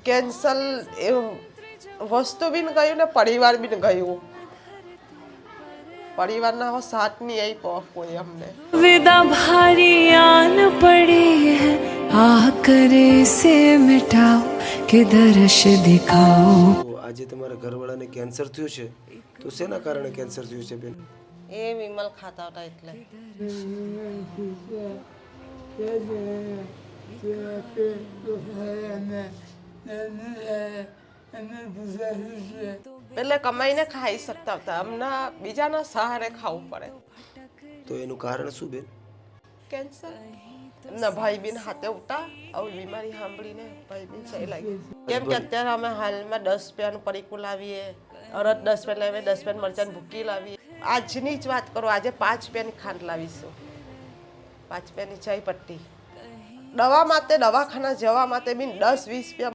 Cancel એ વસ્તુ બી ગયું ને પરિવાર બી ગયું. પરિવારના હો સાથ નહીં આપ્યો કોઈ અમને. विदा भारी आन पड़ी है आकर इसे मिटाओ कि दर्श दिखाओ. તો આજે તમારા ઘરવાળાને કેન્સર થયું છે, તો શેના કારણે કેન્સર થયું છે બેન? એ વિમલ ખાતા હતા એટલે. એટલે કમાઈને ખાઈ શકતા હતા, હમણાં બીજાના સહારે ખાવું પડે. તો એનું કારણ શું બેન? કેન્સર એમના ભાઈ બેન હાથે ઉઠા આવી બીમારી સાંભળીને ભાઈ બેન સહી લાગી. કેમ કે અત્યારે અમે હાલમાં 10 રૂપિયાનું પરીકું લાવીએ, અરદ 10 રૂપિયા લાવીએ, 10 રૂપિયાની મરચાંની ભૂકી લાવીએ. આજની જ વાત કરો, આજે 5 રૂપિયાની ખાંડ લાવીશું, 5 રૂપિયાની ચાય પટ્ટી. દવા માટે દવાખાના જવા માટે બી 10-20 રૂપિયા